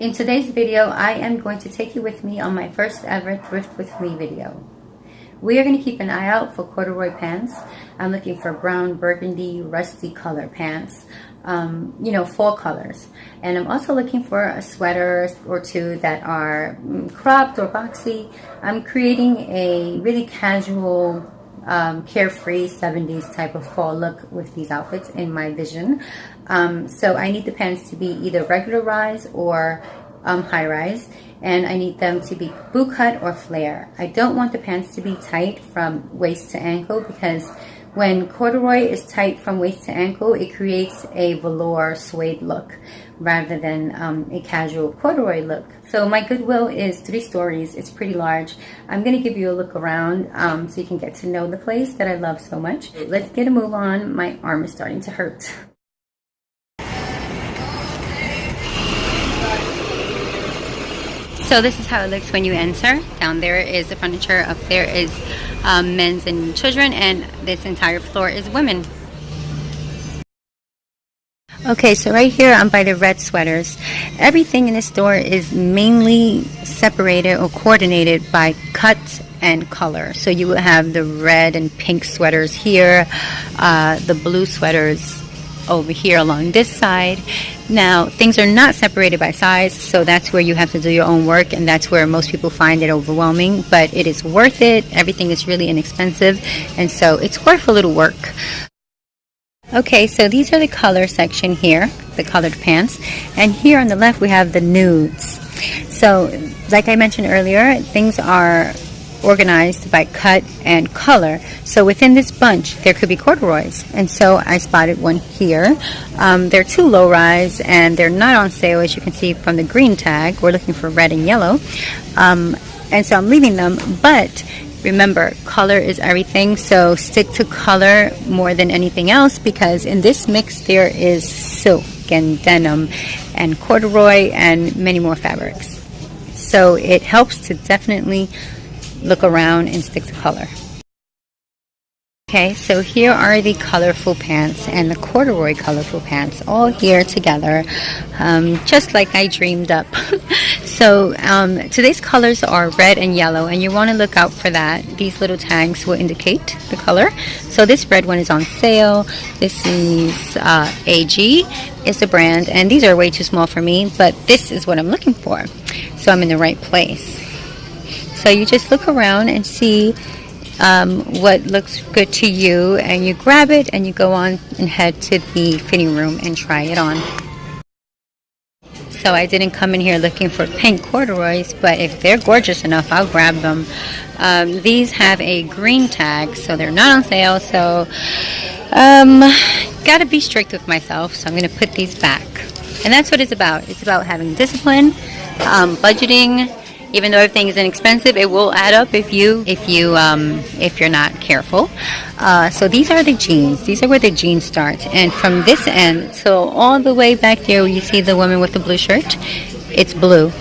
In today's video, I am going to take you with me on my first ever Thrift with Me video. We are going to keep an eye out for corduroy pants. I'm looking for brown, burgundy, rusty color pants, fall colors. And I'm also looking for a sweater or two that are cropped or boxy. I'm creating a really casual, carefree 70s type of fall look with these outfits in my vision. So I need the pants to be either regular rise or high rise, and I need them to be boot cut or flare. I don't want the pants to be tight from waist to ankle, because when corduroy is tight from waist to ankle, it creates a velour suede look rather than a casual corduroy look. So my Goodwill is 3 stories. It's pretty large. I'm going to give you a look around so you can get to know the place that I love so much. Let's get a move on. My arm is starting to hurt. So this is how it looks when you enter. Down there is the furniture, up there is men's and children, and this entire floor is women. Okay, so right here I'm by the red sweaters. Everything in this store is mainly separated or coordinated by cut and color. So you will have the red and pink sweaters here, the blue sweaters over here along this side. Now, things are not separated by size, so that's where you have to do your own work, and that's where most people find it overwhelming, but it is worth it. Everything is really inexpensive, and so it's worth a little work. Okay, so these are the color section here, the colored pants, and here on the left we have the nudes. So, like I mentioned earlier, things are organized by cut and color. So within this bunch there could be corduroys, and so I spotted one here. They're 2 low rise and they're not on sale, as you can see from the green tag. We're looking for red and yellow, and so I'm leaving them. But remember, color is everything, so stick to color more than anything else, because in this mix there is silk and denim and corduroy and many more fabrics. So it helps to definitely look around and stick to color. Okay, so here are the colorful pants and the corduroy colorful pants all here together, just like I dreamed up. So today's colors are red and yellow, and you want to look out for that. These little tags will indicate the color. So this red one is on sale. This is AG is the brand, and these are way too small for me, but this is what I'm looking for, so I'm in the right place. So you just look around and see what looks good to you, and you grab it and you go on and head to the fitting room and try it on. So I didn't come in here looking for pink corduroys, but if they're gorgeous enough, I'll grab them. These have a green tag, so they're not on sale, so gotta be strict with myself, so I'm gonna put these back. And that's what it's about. It's about having discipline, budgeting. Even though everything is inexpensive, it will add up if you're not careful. So these are the jeans. These are where the jeans start, and from this end, so all the way back there where you see the woman with the blue shirt, it's blue.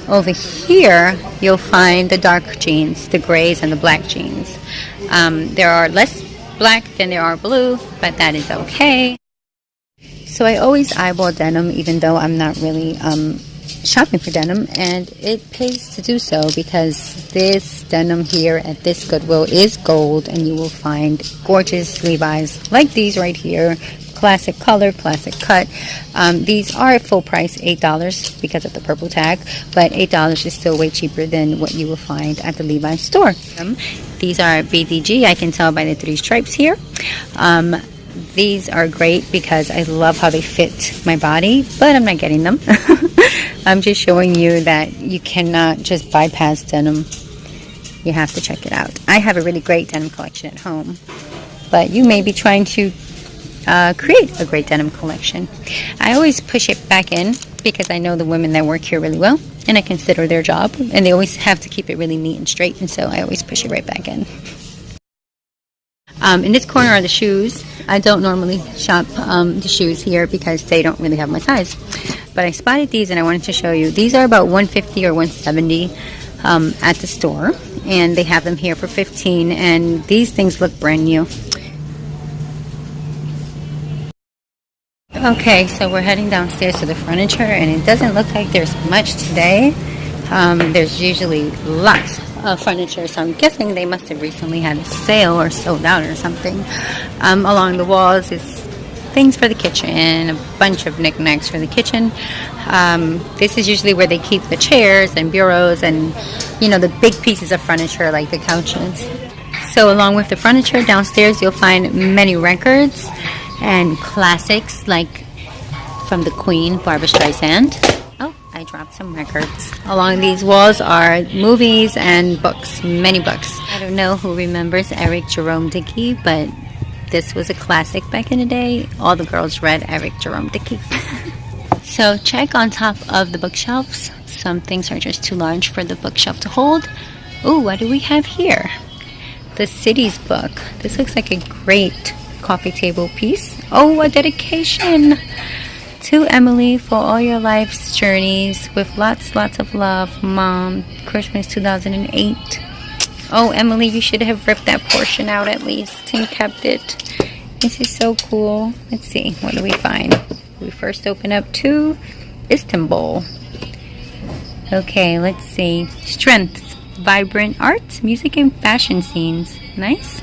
Over here, you'll find the dark jeans, the grays and the black jeans. There are less black than there are blue, but that is okay. So I always eyeball denim, even though I'm not really shopping for denim, and it pays to do so, because this denim here at this Goodwill is gold, and you will find gorgeous Levi's like these right here, classic color, classic cut. These are at full price, $8 because of the purple tag, but $8 is still way cheaper than what you will find at the Levi's store. These are BDG, I can tell by the 3 stripes here. These are great because I love how they fit my body, but I'm not getting them. I'm just showing you that you cannot just bypass denim. You have to check it out. I have a really great denim collection at home, but you may be trying to create a great denim collection. I always push it back in because I know the women that work here really well, and I consider their job, and they always have to keep it really neat and straight, and so I always push it right back in. In this corner are the shoes. I don't normally shop the shoes here because they don't really have my size, but I spotted these and I wanted to show you. These are about $150 or $170 at the store, and they have them here for $15, and these things look brand new. Okay, so we're heading downstairs to the furniture, and it doesn't look like there's much today. There's usually lots of furniture, so I'm guessing they must have recently had a sale or sold out or something. Along the walls is things for the kitchen, a bunch of knickknacks for the kitchen. This is usually where they keep the chairs and bureaus and, you know, the big pieces of furniture like the couches. So along with the furniture downstairs, you'll find many records and classics like from the Queen, Barbra Streisand. Oh, I dropped some records. Along these walls are movies and books, many books. I don't know who remembers Eric Jerome Dickey, but this was a classic back in the day. All the girls read Eric Jerome Dickey. So check on top of the bookshelves. Some things are just too large for the bookshelf to hold. Ooh, what do we have here? The Cities book. This looks like a great coffee table piece. Oh, a dedication to Emily for all your life's journeys with lots of love, Mom. Christmas 2008. Oh, Emily, you should have ripped that portion out at least and kept it. This is so cool. Let's see, what do we find? We first open up to Istanbul. Okay, let's see. Strengths, vibrant arts, music, and fashion scenes. Nice.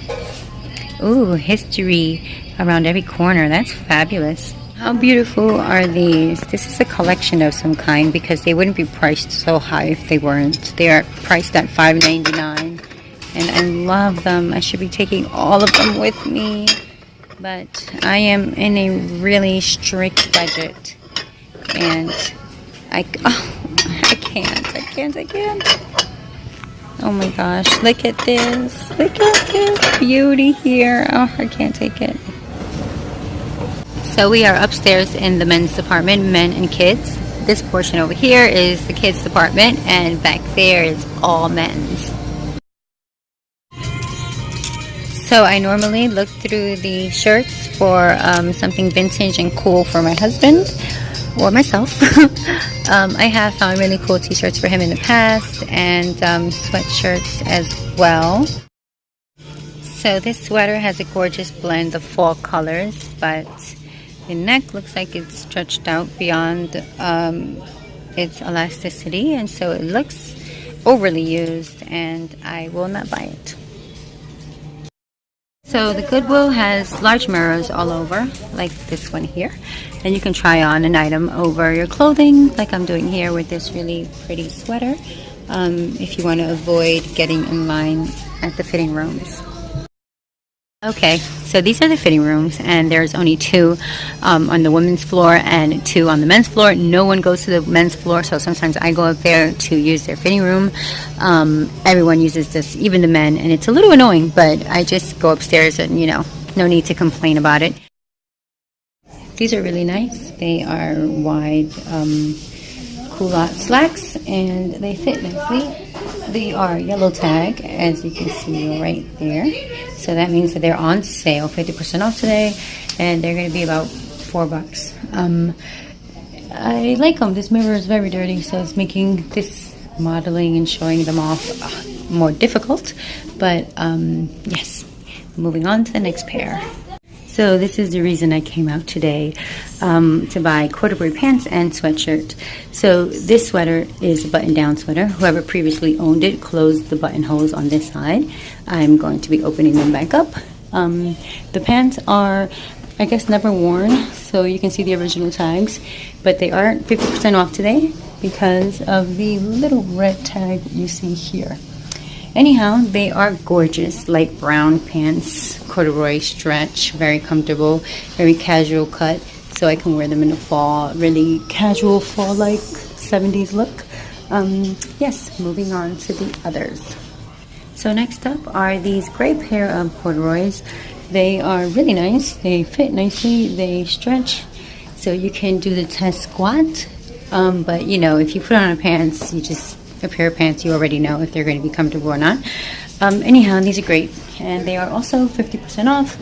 Ooh, history around every corner. That's fabulous. How beautiful are these? This is a collection of some kind because they wouldn't be priced so high if they weren't. They are priced at $5.99, and I love them. I should be taking all of them with me, but I am in a really strict budget, and I can't. Oh my gosh, look at this. Look at this beauty here. Oh, I can't take it. So we are upstairs in the men's department, men and kids. This portion over here is the kids department, and back there is all men's. So I normally look through the shirts for something vintage and cool for my husband or myself. I have found really cool t-shirts for him in the past, and sweatshirts as well. So this sweater has a gorgeous blend of fall colors, but the neck looks like it's stretched out beyond its elasticity, and so it looks overly used, and I will not buy it. So the Goodwill has large mirrors all over, like this one here, and you can try on an item over your clothing, like I'm doing here with this really pretty sweater, if you want to avoid getting in line at the fitting rooms. Okay, so these are the fitting rooms, and there's only 2 on the women's floor and 2 on the men's floor. No one goes to the men's floor, so sometimes I go up there to use their fitting room. Everyone uses this, even the men, and it's a little annoying, but I just go upstairs and, you know, no need to complain about it. These are really nice. They are wide culotte slacks, and they fit nicely. They are yellow tag, as you can see right there. So that means that they're on sale, 50% off today, and they're going to be about $4. I like them. This mirror is very dirty, so it's making this modeling and showing them off more difficult. But yes, moving on to the next pair. So this is the reason I came out today to buy corduroy pants and sweatshirt. So this sweater is a button-down sweater. Whoever previously owned it closed the buttonholes on this side. I'm going to be opening them back up. The pants are, I guess, never worn, so you can see the original tags, but they are 50% off today because of the little red tag you see here. Anyhow, they are gorgeous, light brown pants, corduroy stretch, very comfortable, very casual cut, so I can wear them in the fall, really casual fall-like 70s look. Yes, moving on to the others. So next up are these gray pair of corduroys. They are really nice, they fit nicely, they stretch, so you can do the test squat, but you know, if you put on a pants, a pair of pants, you already know if they're going to be comfortable or not. Anyhow, these are great, and they are also 50% off,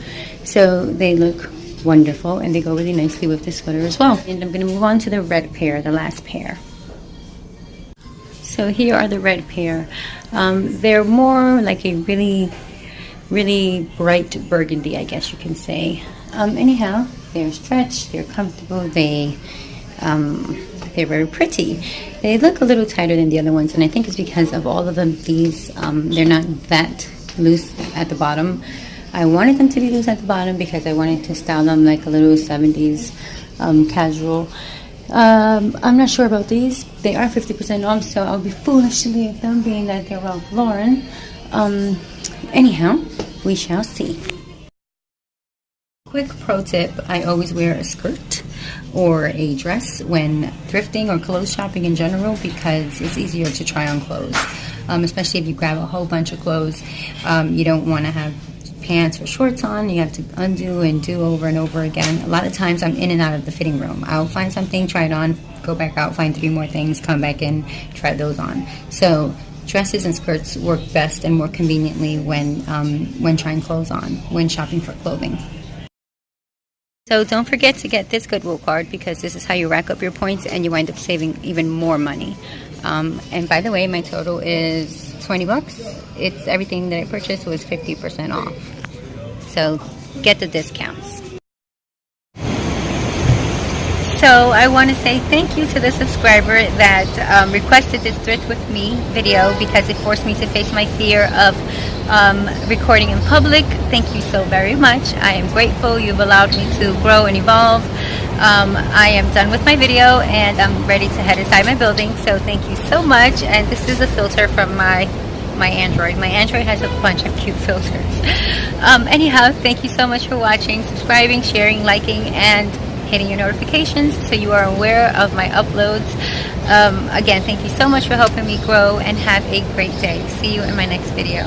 so they look wonderful, and they go really nicely with this sweater as well. And I'm going to move on to the red pair, the last pair. So here are the red pair. They're more like a really bright burgundy, I guess you can say. Anyhow, they're stretched, they're comfortable, they're very pretty. They look a little tighter than the other ones, and I think it's because of all of them. These they're not that loose at the bottom. I wanted them to be loose at the bottom because I wanted to style them like a little 70s casual. I'm not sure about these. They are 50% off, so I'll be foolish to leave them, being that they're Ralph Lauren. Anyhow, we shall see. Quick pro tip, I always wear a skirt or a dress when thrifting or clothes shopping in general, because it's easier to try on clothes, especially if you grab a whole bunch of clothes. You don't want to have pants or shorts on. You have to undo and do over and over again. A lot of times I'm in and out of the fitting room. I'll find something, try it on, go back out, find 3 more things, come back in, try those on. So dresses and skirts work best and more conveniently when trying clothes on, when shopping for clothing. So don't forget to get this Goodwill card, because this is how you rack up your points and you wind up saving even more money. And by the way, my total is 20 bucks. It's everything that I purchased was 50% off. So get the discounts. So I want to say thank you to the subscriber that requested this Thrift with me video, because it forced me to face my fear of recording in public. Thank you so very much. I am grateful. You've allowed me to grow and evolve. I am done with my video and I'm ready to head inside my building. So thank you so much. And this is a filter from my Android. My Android has a bunch of cute filters. Anyhow, thank you so much for watching, subscribing, sharing, liking, and hitting your notifications so you are aware of my uploads. Again, thank you so much for helping me grow, and have a great day. See you in my next video.